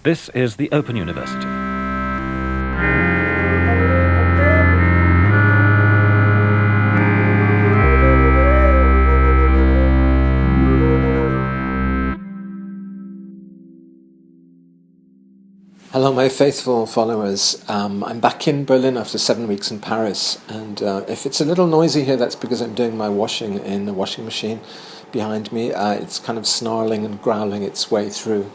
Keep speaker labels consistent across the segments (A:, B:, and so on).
A: This is the Open University.
B: Hello, my faithful followers. I'm back in Berlin after 7 weeks in Paris, and if it's a little noisy here, that's because I'm doing my washing in the washing machine behind me. It's kind of snarling and growling its way through.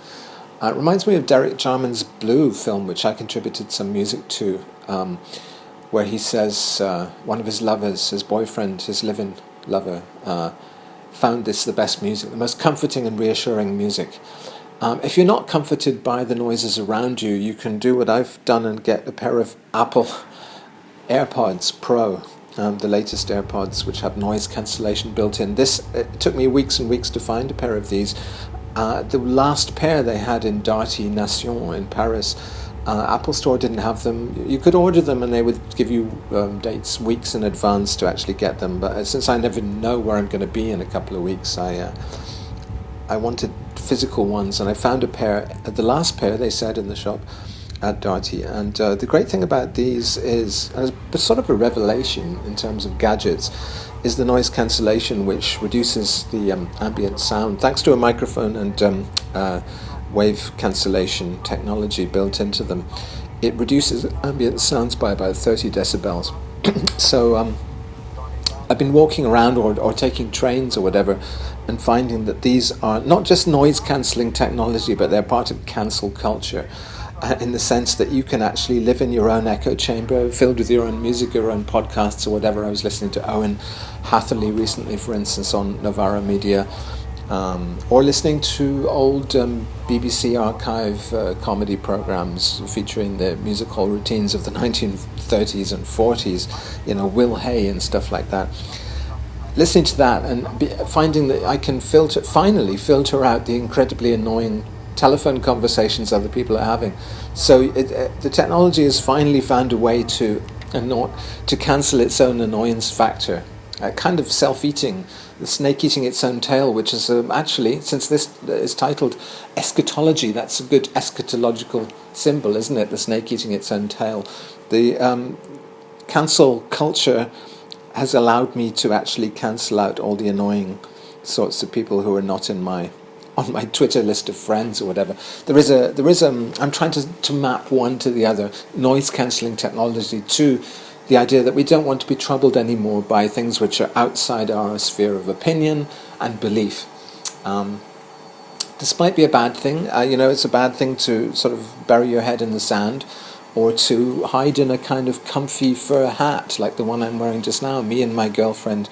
B: It reminds me of Derek Jarman's Blue film, which I contributed some music to, where he says one of his lovers, his boyfriend, his live-in lover, found this the best music, the most comforting and reassuring music. If you're not comforted by the noises around you, you can do what I've done and get a pair of Apple AirPods Pro, the latest AirPods, which have noise cancellation built in. It took me weeks and weeks to find a pair of these. The last pair they had in Darty Nation in Paris, Apple Store didn't have them. You could order them and they would give you dates weeks in advance to actually get them. But since I never know where I'm going to be in a couple of weeks, I wanted physical ones, and I found a pair, the last pair they said in the shop at Darty. And the great thing about these is, and it's sort of a revelation in terms of gadgets, is the noise cancellation, which reduces the ambient sound thanks to a microphone and wave cancellation technology built into them. It reduces ambient sounds by about 30 decibels. So I've been walking around or taking trains or whatever and finding that these are not just noise cancelling technology, but they're part of cancel culture, in the sense that you can actually live in your own echo chamber filled with your own music, your own podcasts or whatever. I was listening to Owen Hatherley recently, for instance, on Novara Media, or listening to old BBC archive comedy programs featuring the music hall routines of the 1930s and 40s, Will Hay and stuff like that. Listening to that and finding that I can finally filter out the incredibly annoying telephone conversations other people are having. So the technology has finally found a way to cancel its own annoyance factor. Kind of self-eating, the snake eating its own tail, which is actually, since this is titled Eschatology, that's a good eschatological symbol, isn't it? The snake eating its own tail. The cancel culture has allowed me to actually cancel out all the annoying sorts of people who are not on my Twitter list of friends or whatever. There is I'm trying to map one to the other, noise cancelling technology to the idea that we don't want to be troubled anymore by things which are outside our sphere of opinion and belief. This might be a bad thing. It's a bad thing to sort of bury your head in the sand, or to hide in a kind of comfy fur hat like the one I'm wearing just now. Me and my girlfriend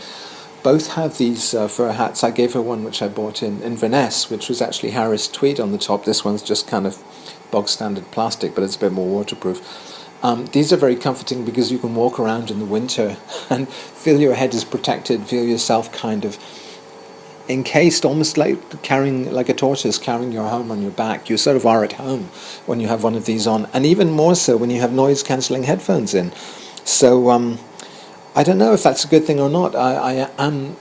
B: both have these fur hats. I gave her one which I bought in Inverness, which was actually Harris tweed on the top. This one's just kind of bog standard plastic, but it's a bit more waterproof. These are very comforting because you can walk around in the winter and feel your head is protected, feel yourself kind of encased, almost like carrying, like a tortoise carrying your home on your back. You sort of are at home when you have one of these on, and even more so when you have noise cancelling headphones in. So I don't know if that's a good thing or not. I am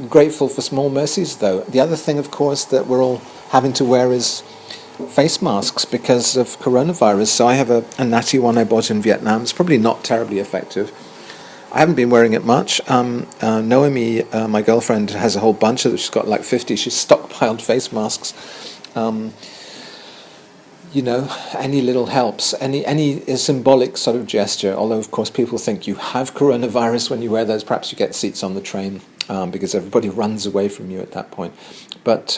B: grateful for small mercies, though. The other thing, of course, that we're all having to wear is face masks because of coronavirus. So I have a natty one I bought in Vietnam. It's probably not terribly effective. I haven't been wearing it much. Noemi, my girlfriend, has a whole bunch of them. She's got like 50. She's stockpiled face masks. Any little helps. Any symbolic sort of gesture. Although, of course, people think you have coronavirus when you wear those. Perhaps you get seats on the train because everybody runs away from you at that point. But,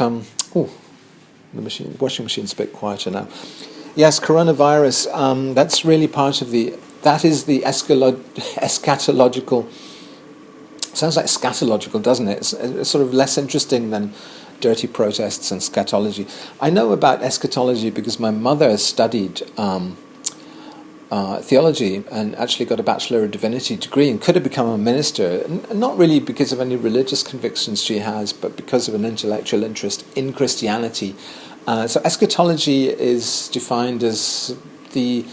B: the washing machine's a bit quieter now. Yes, coronavirus, that's really part of that is the eschatological, sounds like scatological, doesn't it? It's sort of less interesting than dirty protests and scatology. I know about eschatology because my mother studied theology and actually got a Bachelor of Divinity degree and could have become a minister, not really because of any religious convictions she has, but because of an intellectual interest in Christianity. So eschatology is defined as the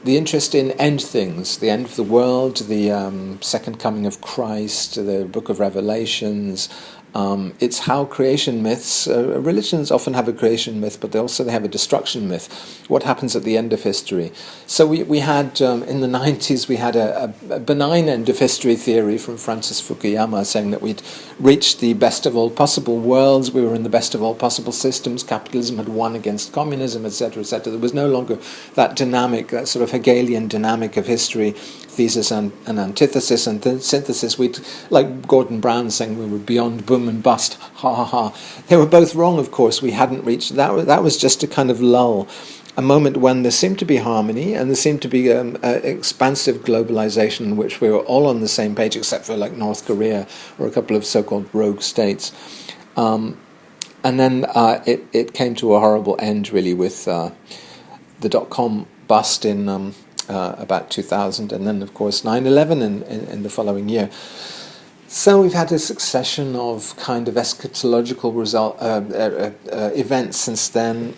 B: interest in end things, the end of the world, the second coming of Christ, the book of Revelations, It's how creation myths, religions often have a creation myth, but they have a destruction myth. What happens at the end of history? So we had, in the 90s, we had a benign end of history theory from Francis Fukuyama saying that we'd reached the best of all possible worlds, we were in the best of all possible systems, capitalism had won against communism, etc., etc. There was no longer that dynamic, that sort of Hegelian dynamic of history, thesis and antithesis and synthesis. We'd, like Gordon Brown saying we were beyond boom and bust, ha ha ha. They were both wrong, of course. We hadn't reached that. That was just a kind of lull, a moment when there seemed to be harmony and there seemed to be expansive globalization in which we were all on the same page, except for like North Korea or a couple of so-called rogue states. And then it came to a horrible end, really, with the dot-com bust in about 2000, and then, of course, 9/11 in the following year. So we've had a succession of kind of eschatological events since then,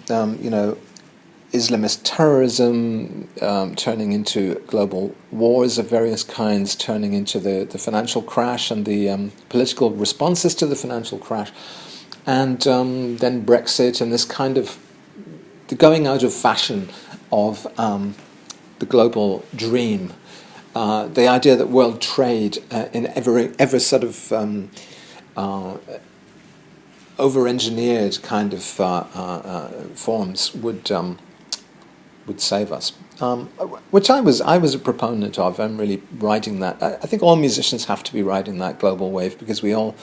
B: Islamist terrorism turning into global wars of various kinds, turning into the financial crash and the political responses to the financial crash, and then Brexit and this kind of the going out of fashion of the global dream. The idea that world trade in ever sort of over-engineered kind of forms would save us, which I was a proponent of. I'm really riding that. I think all musicians have to be riding that global wave because we all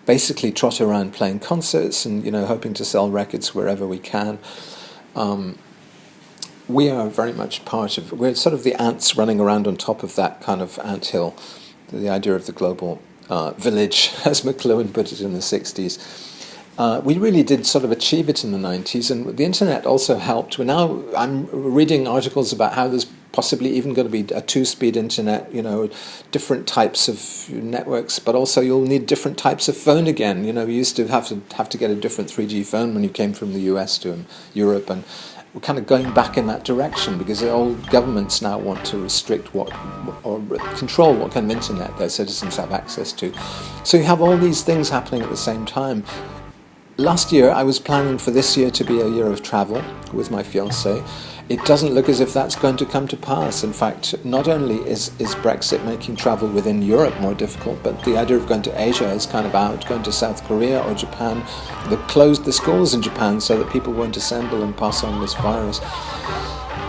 B: basically trot around playing concerts and hoping to sell records wherever we can. We are very much we're sort of the ants running around on top of that kind of anthill, the idea of the global village, as McLuhan put it in the 60s. We really did sort of achieve it in the 90s, and the internet also helped. I'm reading articles about how there's possibly even going to be a two-speed internet, different types of networks, but also you'll need different types of phone again. You used to have to get a different 3G phone when you came from the US to Europe, and we're kind of going back in that direction because all governments now want to restrict or control what kind of internet their citizens have access to. So you have all these things happening at the same time. Last year, I was planning for this year to be a year of travel with my fiancée. It doesn't look as if that's going to come to pass. In fact, not only is Brexit making travel within Europe more difficult, but the idea of going to Asia is kind of out. Going to South Korea or Japan, they've closed the schools in Japan so that people won't assemble and pass on this virus.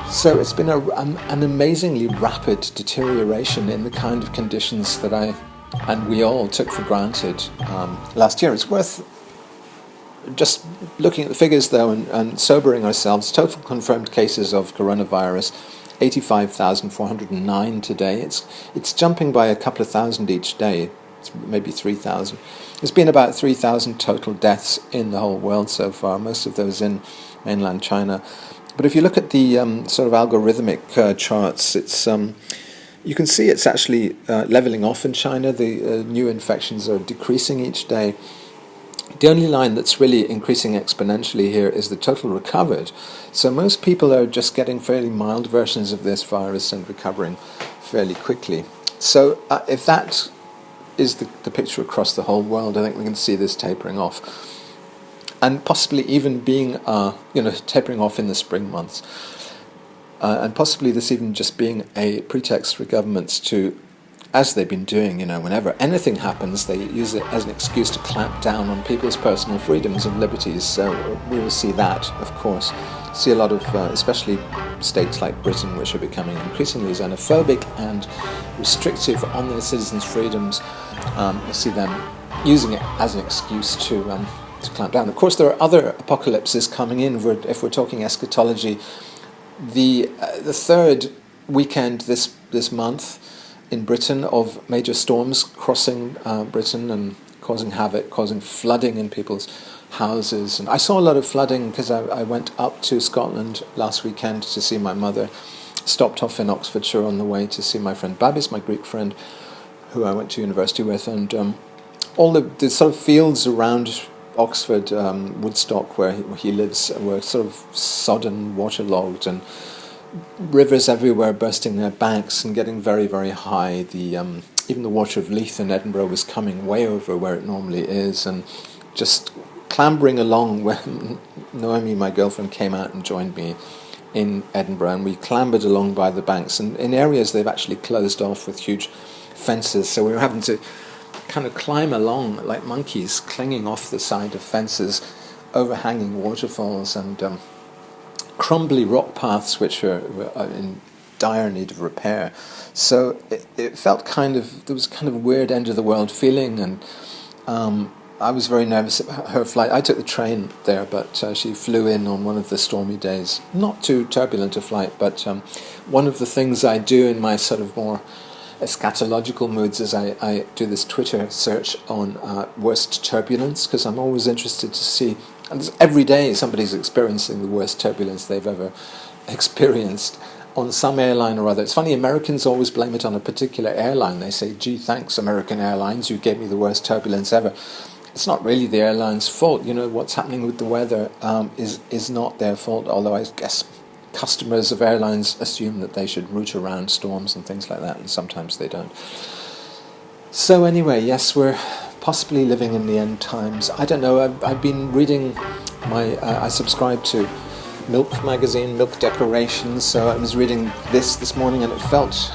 B: So it's been an amazingly rapid deterioration in the kind of conditions that we all took for granted last year. It's worth just looking at the figures, though, and sobering ourselves. Total confirmed cases of coronavirus, 85,409 today. It's jumping by a couple of thousand each day. It's maybe 3,000. There's been about 3,000 total deaths in the whole world so far, most of those in mainland China. But if you look at the sort of algorithmic charts, it's you can see it's actually leveling off in China. The new infections are decreasing each day. The only line that's really increasing exponentially here is the total recovered. So most people are just getting fairly mild versions of this virus and recovering fairly quickly. So if that is the picture across the whole world, I think we can see this tapering off. And possibly even being, tapering off in the spring months. And possibly this even just being a pretext for governments to, as they've been doing, whenever anything happens, they use it as an excuse to clamp down on people's personal freedoms and liberties. So we will see that, of course. See a lot of, especially states like Britain, which are becoming increasingly xenophobic and restrictive on their citizens' freedoms. We'll see them using it as an excuse to clamp down. Of course, there are other apocalypses coming in. If we're talking eschatology, the third weekend this month in Britain of major storms crossing Britain and causing havoc, causing flooding in people's houses. And I saw a lot of flooding because I went up to Scotland last weekend to see my mother, stopped off in Oxfordshire on the way to see my friend Babis, my Greek friend, who I went to university with, and all the sort of fields around Oxford, Woodstock, where he lives, were sort of sodden, waterlogged, and rivers everywhere bursting their banks and getting very, very high. The even the Water of Leith in Edinburgh was coming way over where it normally is, and just clambering along when Naomi, my girlfriend, came out and joined me in Edinburgh, and we clambered along by the banks, and in areas they've actually closed off with huge fences, so we were having to kind of climb along like monkeys, clinging off the side of fences, overhanging waterfalls, and crumbly rock paths which were in dire need of repair. So it felt there was kind of a weird end of the world feeling, and I was very nervous about her flight. I took the train there, but she flew in on one of the stormy days. Not too turbulent a flight, but one of the things I do in my sort of more eschatological moods is I do this Twitter search on worst turbulence, because I'm always interested to see, and every day somebody's experiencing the worst turbulence they've ever experienced on some airline or other. It's funny, Americans always blame it on a particular airline. They say, gee, thanks American Airlines, you gave me the worst turbulence ever. It's not really the airline's fault. You know, what's happening with the weather is not their fault, although I guess customers of airlines assume that they should route around storms and things like that, and sometimes they don't. So anyway, yes, we're possibly living in the end times. I don't know, I've been reading I subscribe to Milk magazine, Milk Decorations, so I was reading this morning, and it felt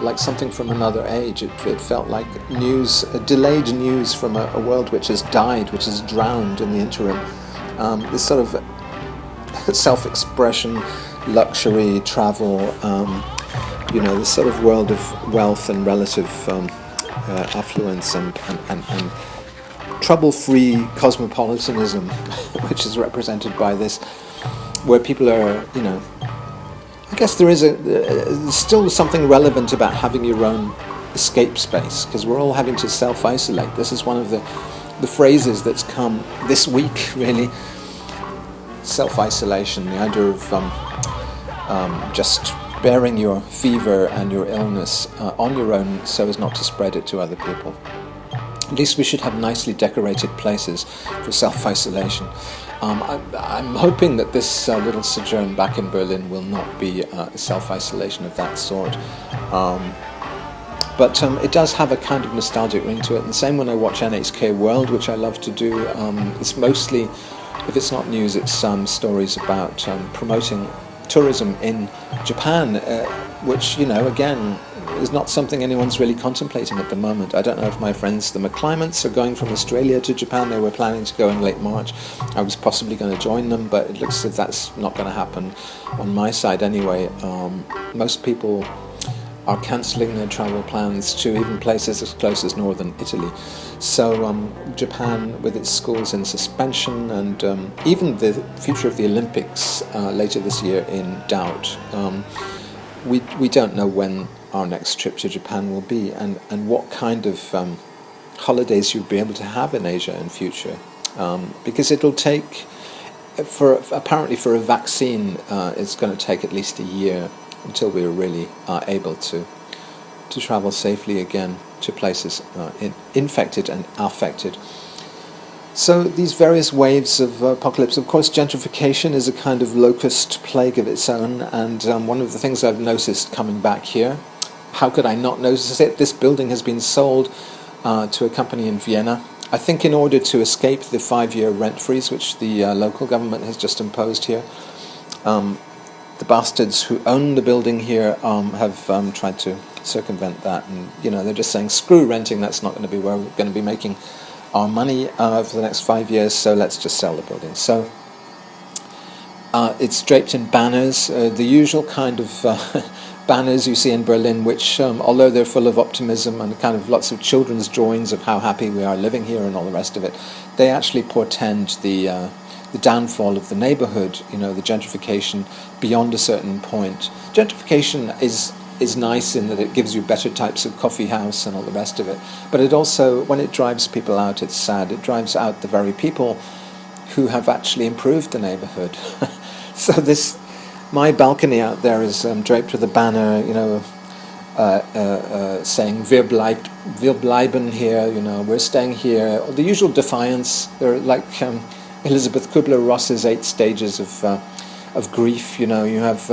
B: like something from another age. It felt like news, delayed news from a world which has died, which has drowned in the interim. This sort of self-expression, luxury, travel, this sort of world of wealth and relative affluence and trouble-free cosmopolitanism, which is represented by this, where people are, I guess there is still something relevant about having your own escape space, because we're all having to self-isolate. This is one of the phrases that's come this week, really. Self-isolation, the idea of just bearing your fever and your illness on your own so as not to spread it to other people. At least we should have nicely decorated places for self-isolation. I'm hoping that this little sojourn back in Berlin will not be self-isolation of that sort. But it does have a kind of nostalgic ring to it. And the same when I watch NHK World, which I love to do. It's mostly, if it's not news, it's stories about promoting tourism in Japan, which, again, is not something anyone's really contemplating at the moment. I don't know if my friends, the McClimates, are going from Australia to Japan. They were planning to go in late March. I was possibly going to join them, but it looks as if that's not going to happen on my side anyway. Most people are cancelling their travel plans to even places as close as northern Italy. So Japan, with its schools in suspension, and even the future of the Olympics later this year in doubt. We don't know when our next trip to Japan will be, and what kind of holidays you'll be able to have in Asia in future. Because it'll take, apparently for a vaccine, it's going to take at least a year until we're really able to travel safely again to places infected and affected. So these various waves of apocalypse, of course, gentrification is a kind of locust plague of its own, and one of the things I've noticed coming back here, how could I not notice it? This building has been sold to a company in Vienna, I think in order to escape the 5-year rent freeze which the local government has just imposed here. The bastards who own the building here have tried to circumvent that, and they're just saying, screw renting, that's not going to be where we're going to be making our money for the next 5 years, so let's just sell the building. So it's draped in banners, the usual kind of banners you see in Berlin, which, although they're full of optimism and kind of lots of children's drawings of how happy we are living here and all the rest of it, they actually portend the downfall of the neighborhood, the gentrification beyond a certain point. Gentrification is nice in that it gives you better types of coffee house and all the rest of it, but it also, when it drives people out, it's sad. It drives out the very people who have actually improved the neighborhood. So my balcony out there is draped with a banner, saying "Wir bleiben here," we're staying here. The usual defiance. They're like Elizabeth Kubler-Ross's 8 stages of grief. You have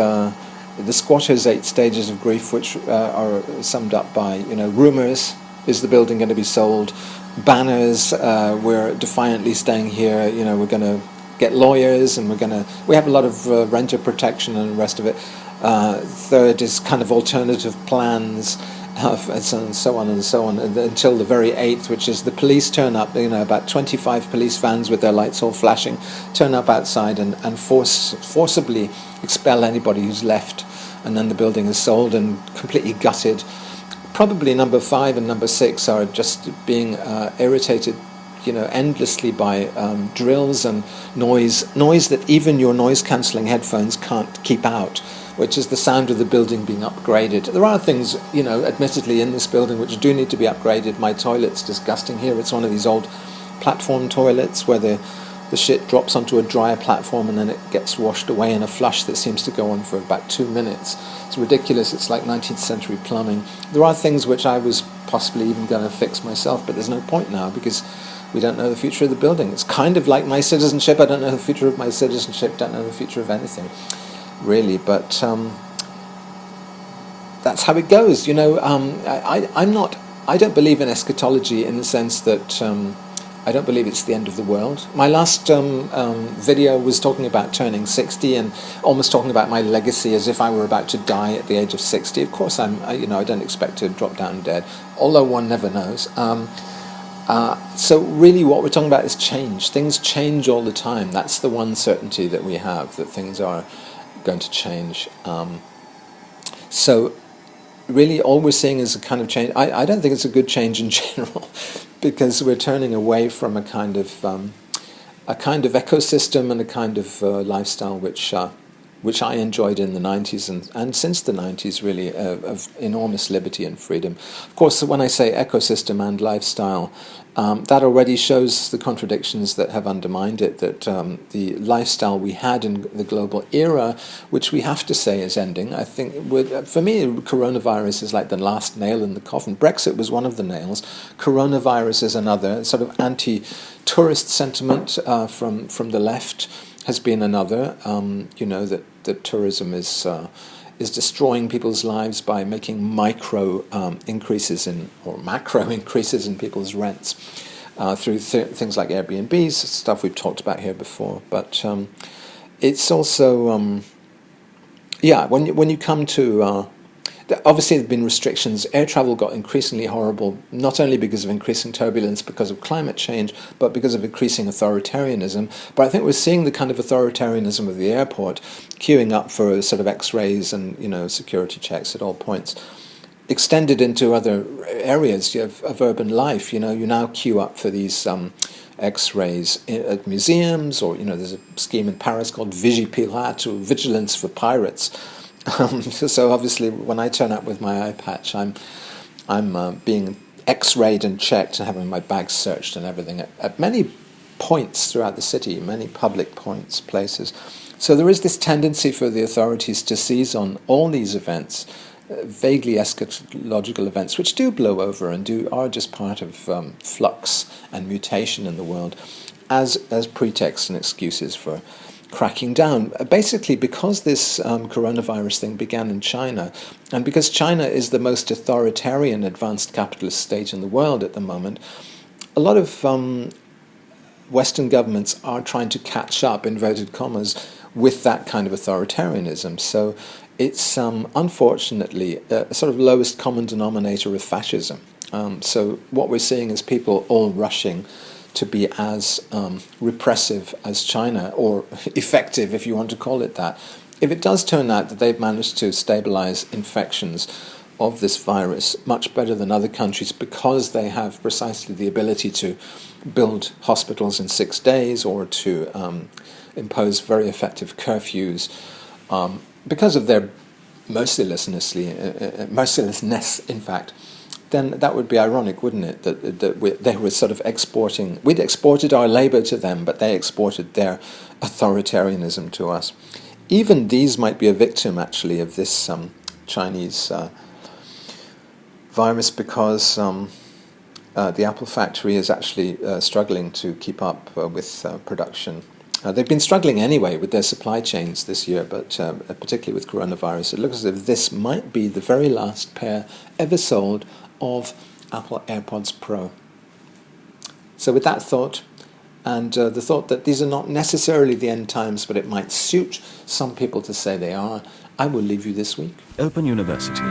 B: the squatters' 8 stages of grief, which are summed up by, rumours, is the building going to be sold? Banners, we're defiantly staying here, we're going to get lawyers, and we have a lot of renter protection and the rest of it. Third is kind of alternative plans, and so on and so on, until the very 8th, which is the police turn up, about 25 police vans with their lights all flashing, turn up outside and forcibly expel anybody who's left, and then the building is sold and completely gutted. Probably number 5 and number 6 are just being irritated, endlessly by drills and noise that even your noise-cancelling headphones can't keep out, which is the sound of the building being upgraded. There are things, admittedly in this building which do need to be upgraded. My toilet's disgusting here. It's one of these old platform toilets where the shit drops onto a dry platform and then it gets washed away in a flush that seems to go on for about 2 minutes. It's ridiculous. It's like 19th century plumbing. There are things which I was possibly even going to fix myself, but there's no point now because we don't know the future of the building. It's kind of like my citizenship. I don't know the future of my citizenship, don't know the future of anything, really. But that's how it goes. I don't believe in eschatology in the sense that I don't believe it's the end of the world. My last video was talking about turning 60 and almost talking about my legacy as if I were about to die at the age of 60. Of course, I don't expect to drop down dead, although one never knows. So really what we're talking about is change. Things change all the time. That's the one certainty that we have, that things are going to change. So really all we're seeing is a kind of change. I don't think it's a good change in general because we're turning away from a kind of ecosystem and a kind of lifestyle which I enjoyed in the 90s and since the 90s, really, of enormous liberty and freedom. Of course, when I say ecosystem and lifestyle, that already shows the contradictions that have undermined it, that the lifestyle we had in the global era, which we have to say is ending. I think, for me, coronavirus is like the last nail in the coffin. Brexit was one of the nails. Coronavirus is another. Sort of anti-tourist sentiment from the left has been another. That tourism is destroying people's lives by making micro increases or macro increases in people's rents through things like Airbnbs, stuff we've talked about here before. But it's also when you come to obviously there have been restrictions. Air travel got increasingly horrible, not only because of increasing turbulence because of climate change, but because of increasing authoritarianism. But I think we're seeing the kind of authoritarianism of the airport queuing up for sort of X-rays and security checks at all points, extended into other areas of urban life. You now queue up for these X-rays at museums, or there's a scheme in Paris called Vigipirate, or Vigilance for Pirates. So obviously, when I turn up with my eye patch, I'm being X-rayed and checked and having my bag searched and everything at many points throughout the city, many public points, places. So there is this tendency for the authorities to seize on all these events, vaguely eschatological events, which do blow over and are just part of flux and mutation in the world, as pretexts and excuses for cracking down. Basically, because this coronavirus thing began in China, and because China is the most authoritarian advanced capitalist state in the world at the moment, a lot of Western governments are trying to catch up, inverted commas, with that kind of authoritarianism. So it's unfortunately a sort of lowest common denominator of fascism. So what we're seeing is people all rushing to be as repressive as China, or effective, if you want to call it that. If it does turn out that they've managed to stabilize infections of this virus much better than other countries because they have precisely the ability to build hospitals in 6 days, or to impose very effective curfews, because of their mercilessness, in fact, then that would be ironic, wouldn't it? That they were sort of exporting. We'd exported our labour to them, but they exported their authoritarianism to us. Even these might be a victim, actually, of this Chinese virus, because the Apple factory is actually struggling to keep up with production. They've been struggling anyway with their supply chains this year, but particularly with coronavirus, it looks as if this might be the very last pair ever sold of Apple AirPods Pro. So with that thought, and the thought that these are not necessarily the end times, but it might suit some people to say they are, I will leave you this week.
A: Open University.